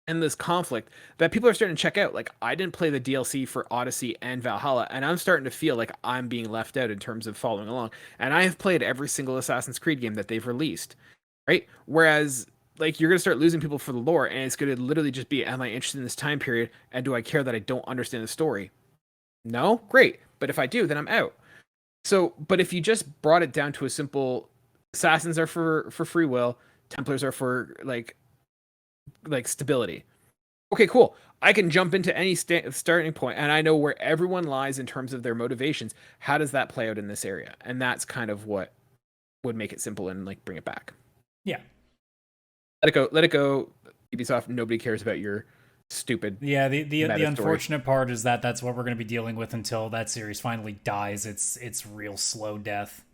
and this conflict that people are starting to check out. Like I didn't play the DLC for Odyssey and Valhalla, and I'm starting to feel like I'm being left out in terms of following along. And I have played every single Assassin's Creed game that they've released, right? Whereas like you're gonna start losing people for the lore, and it's gonna literally just be, am I interested in this time period, and do I care that I don't understand the story? No, great. But if I do, then I'm out. So, but if you just brought it down to a simple, assassins are for free will, Templars are for like stability. Okay, cool. I can jump into any starting point, and I know where everyone lies in terms of their motivations. How does that play out in this area? And that's kind of what would make it simple and like bring it back. Yeah. Let it go. Let it go. Ubisoft. Nobody cares about your stupid. Yeah, the meta unfortunate part is that that's what we're going to be dealing with until that series finally dies. It's real slow death.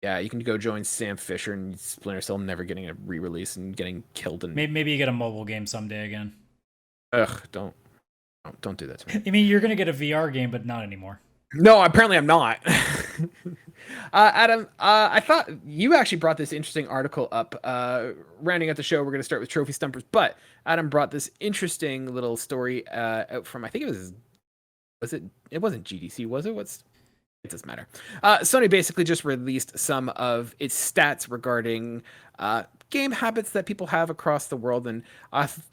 Yeah, you can go join Sam Fisher and Splinter Cell never getting a re-release and getting killed. And Maybe you get a mobile game someday again. ugh, don't do that to me. I mean, you're going to get a VR game, but not anymore. No, apparently I'm not. Adam, I thought you actually brought this interesting article up. Rounding out the show, we're going to start with Trophy Stumpers, but Adam brought this interesting little story out from, I think it wasn't GDC, was it? It doesn't matter. Sony basically just released some of its stats regarding game habits that people have across the world, and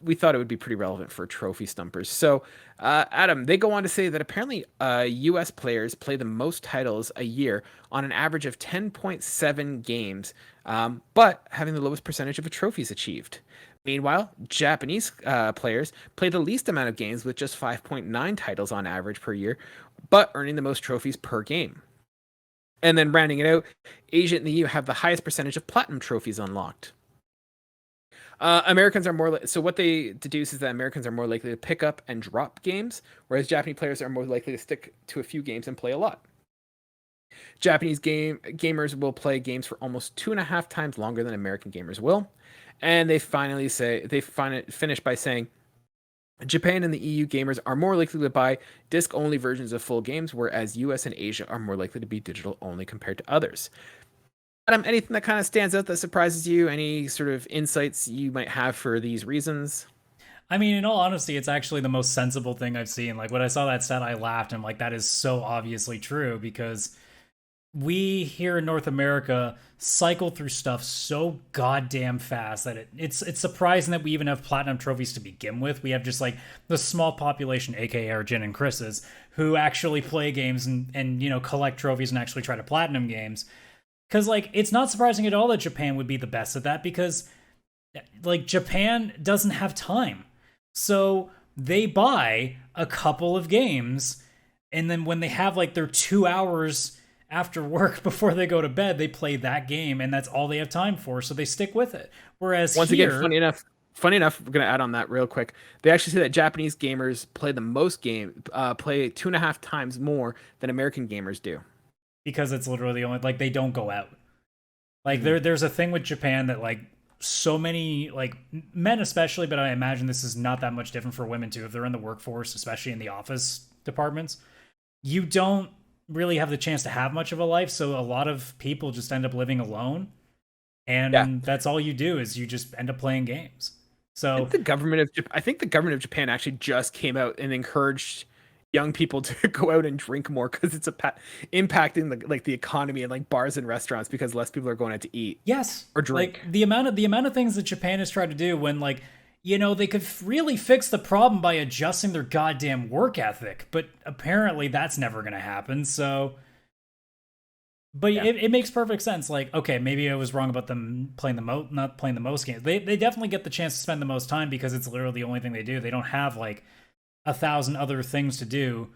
we thought it would be pretty relevant for Trophy Stumpers. So, Adam, they go on to say that apparently U.S. players play the most titles a year on an average of 10.7 games, but having the lowest percentage of trophies achieved. Meanwhile, Japanese players play the least amount of games with just 5.9 titles on average per year, but earning the most trophies per game. And then rounding it out, Asia and the EU have the highest percentage of platinum trophies unlocked. Americans are more so what they deduce is that Americans are more likely to pick up and drop games, whereas Japanese players are more likely to stick to a few games and play a lot. Japanese gamers will play games for almost 2.5 times longer than American gamers will, and they finish by saying Japan and the EU gamers are more likely to buy disc-only versions of full games, whereas US and Asia are more likely to be digital-only compared to others. Adam, anything that kind of stands out that surprises you? Any sort of insights you might have for these reasons? I mean, in all honesty, it's actually the most sensible thing I've seen. Like when I saw that stat, I laughed. I'm like, that is so obviously true because we here in North America cycle through stuff so goddamn fast that it's surprising that we even have platinum trophies to begin with. We have just like the small population, aka our Jin and Chris's, who actually play games and you know collect trophies and actually try to platinum games. Because like it's not surprising at all that Japan would be the best at that because like Japan doesn't have time. So they buy a couple of games and then when they have like their 2 hours after work before they go to bed, they play that game and that's all they have time for, so they stick with it. Whereas Once here, again, funny enough, we're gonna add on that real quick. They actually say that Japanese gamers play the most play 2.5 times more than American gamers do. because it's literally the only like they don't go out. Like there's a thing with Japan that like so many like men especially, but I imagine this is not that much different for women too. If they're in the workforce, especially in the office departments, you don't really have the chance to have much of a life. So a lot of people just end up living alone, and that's all you do is you just end up playing games. So I think the government of Japan actually just came out and encouraged young people to go out and drink more because it's impacting the economy and like bars and restaurants because less people are going out to eat yes, or drink. like the amount of things that Japan has tried to do when like you know they could really fix the problem by adjusting their goddamn work ethic, but apparently that's never going to happen. So. But yeah. it makes perfect sense. Like, okay, maybe I was wrong about them playing not playing the most games. They definitely get the chance to spend the most time because it's literally the only thing they do. They don't have like 1,000 other things to do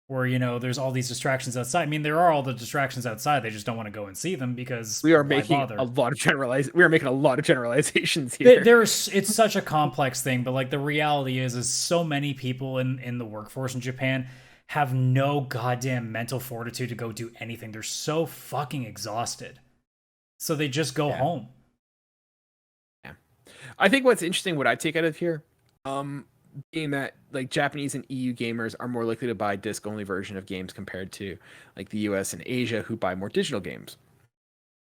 where, you know, there's all these distractions outside. I mean, there are all the distractions outside. They just don't want to go and see them because we are making a lot of generalizations here. It's such a complex thing, but like the reality is so many people in the workforce in Japan have no goddamn mental fortitude to go do anything. They're so fucking exhausted. So they just go home. Yeah. I think what's interesting, what I take out of here, being that like Japanese and EU gamers are more likely to buy disc-only version of games compared to like the US and Asia who buy more digital games.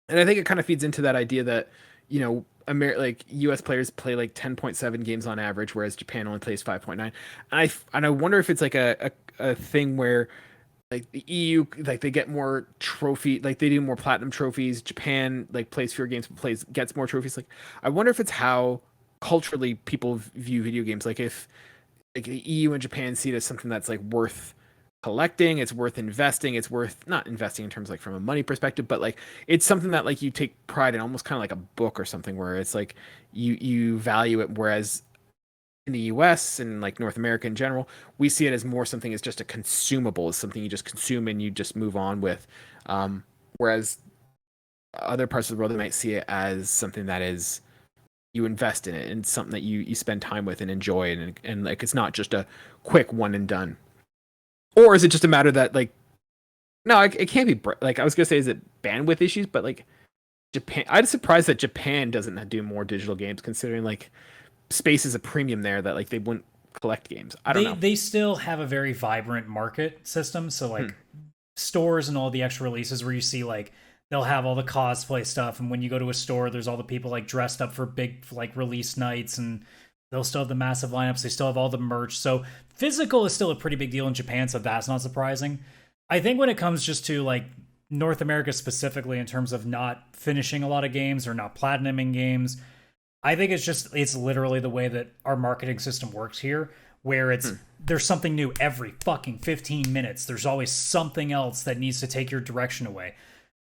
And I think it kind of feeds into that idea that, you know, like US players play like 10.7 games on average, whereas Japan only plays 5.9. And I wonder if it's like a thing where like the EU like they get more like they do more platinum trophies. Japan like plays fewer games but gets more trophies. Like I wonder if it's how culturally people view video games. Like if like the EU and Japan see it as something that's like worth collecting, it's worth investing, it's worth not investing in terms like from a money perspective, but like it's something that like you take pride in, almost kind of like a book or something where it's like you value it, whereas in the US and like North America in general, we see it as more something as just a consumable, as something you just consume and you just move on with, whereas other parts of the world they might see it as something that is you invest in it and something that you spend time with and enjoy and like it's not just a quick one and done. Or is it just a matter that like, no, it can't be like I was gonna say, is it bandwidth issues? But like Japan, I'm surprised that Japan doesn't do more digital games, considering like space is a premium there that like they wouldn't collect games. I don't know. They still have a very vibrant market system, so like stores and all the extra releases where you see like they'll have all the cosplay stuff, and when you go to a store, there's all the people like dressed up for big like release nights and. They'll still have the massive lineups. They still have all the merch. So physical is still a pretty big deal in Japan, so that's not surprising. I think when it comes just to like North America specifically in terms of not finishing a lot of games or not platinuming games, I think it's literally the way that our marketing system works here, where there's something new every fucking 15 minutes. There's always something else that needs to take your direction away.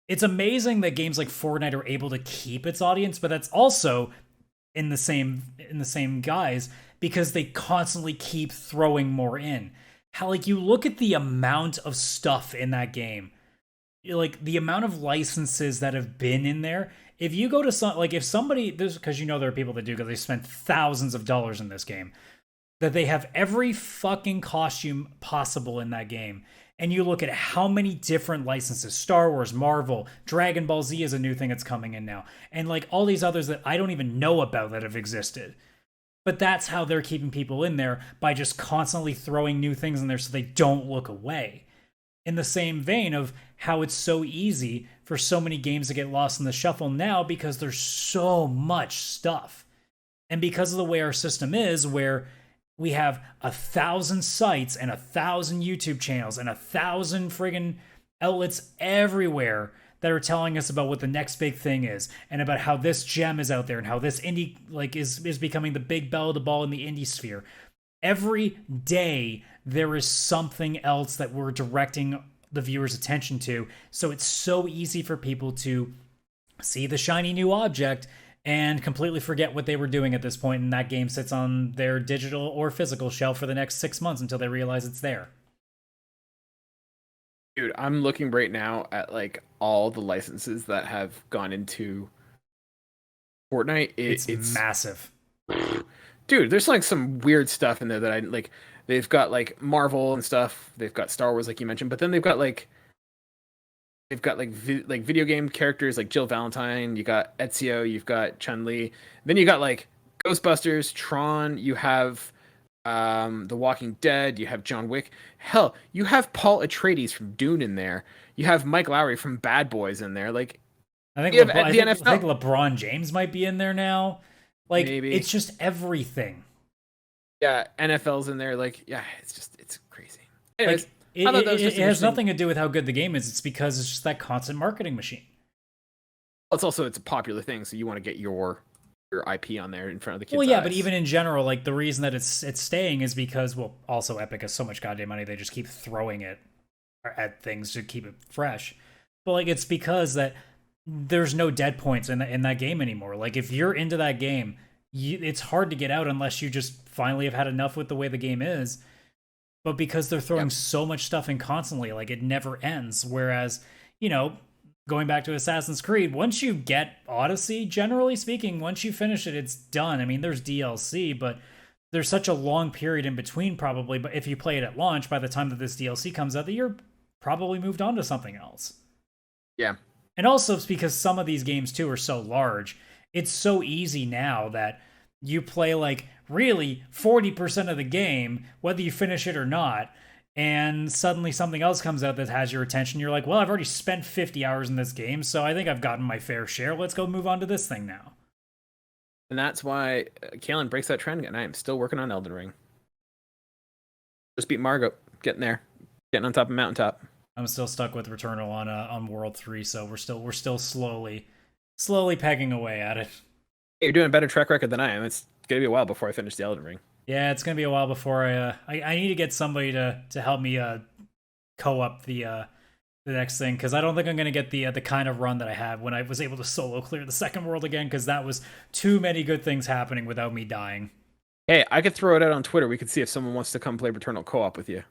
It's amazing that games like Fortnite are able to keep its audience, but that's also in the same guise because they constantly keep throwing more in. How like you look at the amount of stuff in that game, like the amount of licenses that have been in there. If you go to some like if somebody there's because you know there are people that do because they spent thousands of dollars in this game, that they have every fucking costume possible in that game. And you look at how many different licenses, Star Wars, Marvel, Dragon Ball Z is a new thing that's coming in now. And like all these others that I don't even know about that have existed. But that's how they're keeping people in there, by just constantly throwing new things in there so they don't look away. In the same vein of how it's so easy for so many games to get lost in the shuffle now because there's so much stuff. And because of the way our system is, where we have 1,000 sites and 1,000 YouTube channels and 1,000 friggin' outlets everywhere that are telling us about what the next big thing is, and about how this gem is out there, and how this indie is becoming the big belle of the ball in the indie sphere. Every day there is something else that we're directing the viewer's attention to. So it's so easy for people to see the shiny new object and completely forget what they were doing at this point, and that game sits on their digital or physical shelf for the next 6 months until they realize it's there. Dude, I'm looking right now at like all the licenses that have gone into Fortnite. It's massive. Dude, there's like some weird stuff in there that I like. They've got like Marvel and stuff. They've got Star Wars, like you mentioned, but then they've got like video game characters like Jill Valentine. You got Ezio. You've got Chun-Li. Then you got like Ghostbusters, Tron. You have The Walking Dead. You have John Wick. Hell, you have Paul Atreides from Dune in there. You have Mike Lowry from Bad Boys in there. Like, I think I think LeBron James might be in there now. Like, maybe. It's just everything. Yeah, NFL's in there. Like, yeah, it's crazy. Anyways, like, it has nothing to do with how good the game is. It's because it's just that constant marketing machine. It's also, it's a popular thing, so you want to get your IP on there in front of the kids. Well, yeah, but even in general, like, the reason that it's staying is because, well, also Epic has so much goddamn money, they just keep throwing it at things to keep it fresh. But like, it's because that there's no dead points in that game anymore. Like, if you're into that game, it's hard to get out unless you just finally have had enough with the way the game is. But because they're throwing so much stuff in constantly, like, it never ends. Whereas, you know, going back to Assassin's Creed, once you get Odyssey, generally speaking, once you finish it, it's done. I mean, there's DLC, but there's such a long period in between probably. But if you play it at launch, by the time that this DLC comes out, that you're probably moved on to something else. Yeah. And also it's because some of these games too are so large. It's so easy now that you play like really 40% of the game, whether you finish it or not, and suddenly something else comes out that has your attention. You're like, well, I've already spent 50 hours in this game, so I think I've gotten my fair share. Let's go move on to this thing now. And that's why Kaylan breaks that trend, and I am still working on Elden Ring. Just beat Margot, getting there, getting on top of Mountaintop. I'm still stuck with Returnal on World 3, so we're still slowly pegging away at it. Hey, you're doing a better track record than I am. It's gonna be a while before I finish the Elden Ring. Yeah, it's gonna be a while before I need to get somebody to help me co-op the next thing, because I don't think I'm gonna get the kind of run that I had when I was able to solo clear the second world again, because that was too many good things happening without me dying. Hey, I could throw it out on Twitter. We could see if someone wants to come play Returnal co-op with you.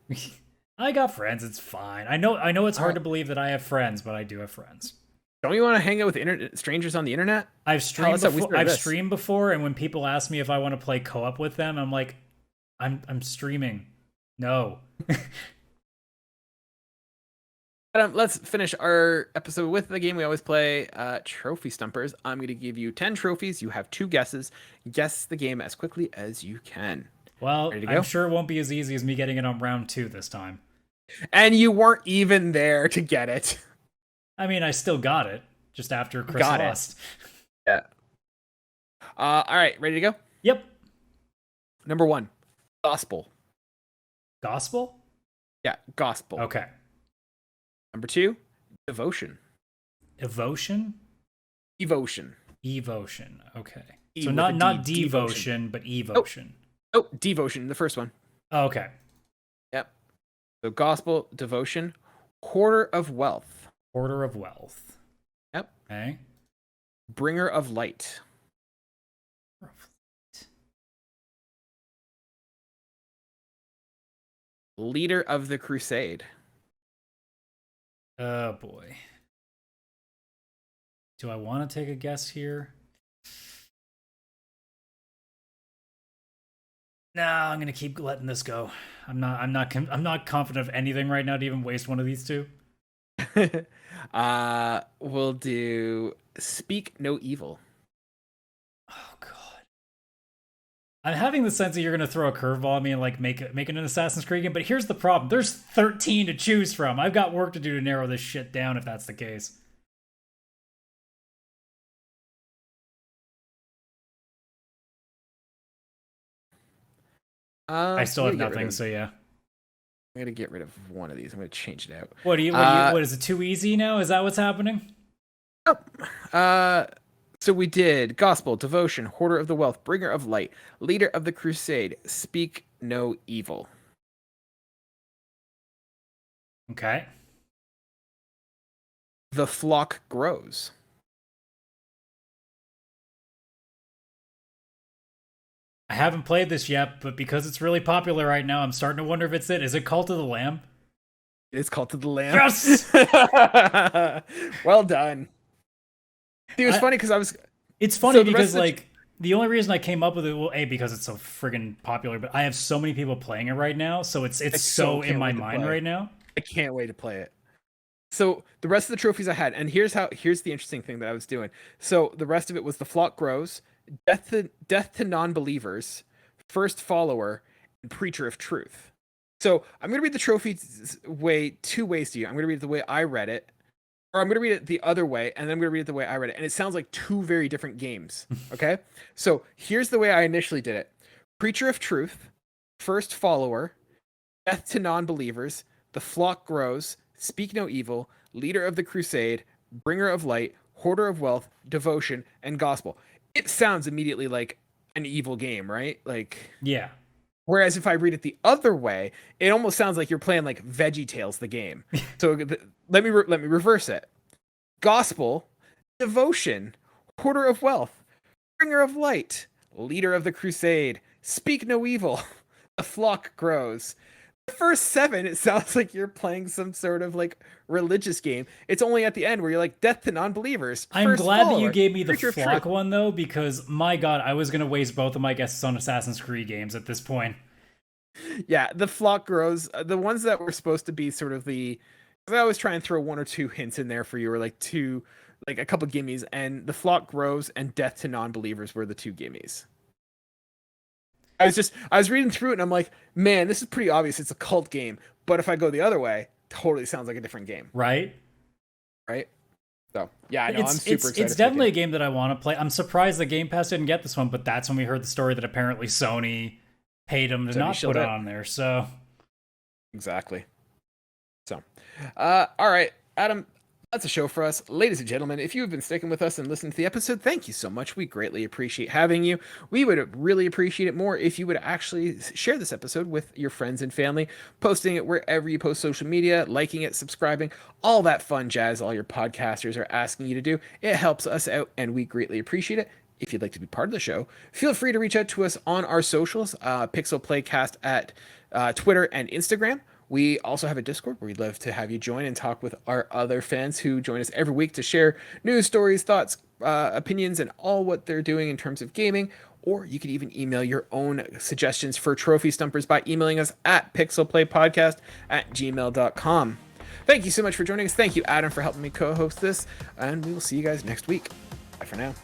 I got friends. It's fine. I know it's hard to believe that I have friends, but I do have friends. Don't you want to hang out with strangers on the internet? I've streamed before, and when people ask me if I want to play co-op with them, I'm like, I'm streaming. No. Adam, let's finish our episode with the game we always play, Trophy Stumpers. I'm going to give you 10 trophies. You have 2 guesses. Guess the game as quickly as you can. Well, I'm sure it won't be as easy as me getting it on round 2 this time. And you weren't even there to get it. I mean, I still got it, just after Chris lost. Yeah. All right, ready to go? Yep. Number 1, gospel. Gospel? Yeah, gospel. Okay. Number 2, devotion. Evotion? Evotion. Evotion. Okay. So not devotion, but evotion. Oh, devotion, the first one. Oh, okay. Yep. So gospel, devotion, hoarder of wealth. Hoarder of wealth. Yep. Okay. Bringer of light. Leader of the crusade. Oh boy. Do I want to take a guess here? No, I'm gonna keep letting this go. I'm not confident of anything right now to even waste one of these two. We'll do speak no evil. Oh god. I'm having the sense that you're gonna throw a curveball at me and like make it an Assassin's Creed game, but here's the problem: there's 13 to choose from. I've got work to do to narrow this shit down if that's the case. I still have nothing, so yeah. I'm gonna get rid of one of these. I'm gonna change it out. What is it too easy now? Is that what's happening? Oh, so we did gospel, devotion, hoarder of the wealth, bringer of light, leader of the crusade, speak no evil. Okay. The flock grows. I haven't played this yet, but because it's really popular right now, I'm starting to wonder if it's it. Is it Cult of the Lamb? It is Cult of the Lamb. Yes! Well done. Dude, it's funny because I was... It's funny because, like, the only reason I came up with it, well, A, because it's so friggin' popular, but I have so many people playing it right now, so it's so in my mind right now. I can't wait to play it. So the rest of the trophies I had, and here's the interesting thing that I was doing. So the rest of it was the flock grows, death to non-believers, first follower, and preacher of truth. So I'm gonna read the trophy two ways to you. I'm gonna read it the way I read it, or I'm gonna read it the other way, and then I'm gonna read it the way I read it. And it sounds like two very different games. Okay? So here's the way I initially did it: preacher of truth, first follower, death to non-believers, the flock grows, speak no evil, leader of the crusade, bringer of light, hoarder of wealth, devotion, and gospel. It sounds immediately like an evil game, right? Like, yeah. Whereas if I read it the other way, it almost sounds like you're playing like VeggieTales, the game. So let me reverse it: gospel, devotion, hoarder of wealth, bringer of light, leader of the crusade, speak no evil, the flock grows. The first 7, it sounds like you're playing some sort of like religious game. It's only at the end where you're like, death to non-believers. I'm glad that you gave me the flock one though, because my god, I was gonna waste both of my guesses on Assassin's Creed games at this point. Yeah, the flock grows. The ones that were supposed to be sort of the, I always try and throw 1 or 2 hints in there for you, or like a couple gimmies, and the flock grows and death to non-believers were the 2 gimmies. I was reading through it and I'm like, man, this is pretty obvious. It's a cult game. But if I go the other way, totally sounds like a different game. Right? Right? So, yeah, I know. I'm super excited. It's definitely a game that I want to play. I'm surprised the Game Pass didn't get this one, but that's when we heard the story that apparently Sony paid them to not put it on there. So, exactly. So, all right, Adam, that's a show for us. Ladies and gentlemen, if you've been sticking with us and listening to the episode, thank you so much. We greatly appreciate having you. We would really appreciate it more if you would actually share this episode with your friends and family, posting it wherever you post social media, liking it, subscribing, all that fun jazz all your podcasters are asking you to do. It helps us out, and we greatly appreciate it. If you'd like to be part of the show, feel free to reach out to us on our socials, PixelPlaycast at Twitter and Instagram. We also have a Discord where we'd love to have you join and talk with our other fans who join us every week to share news, stories, thoughts, opinions, and all what they're doing in terms of gaming. Or you could even email your own suggestions for Trophy Stumpers by emailing us at pixelplaypodcast@gmail.com. Thank you so much for joining us. Thank you, Adam, for helping me co-host this. And we will see you guys next week. Bye for now.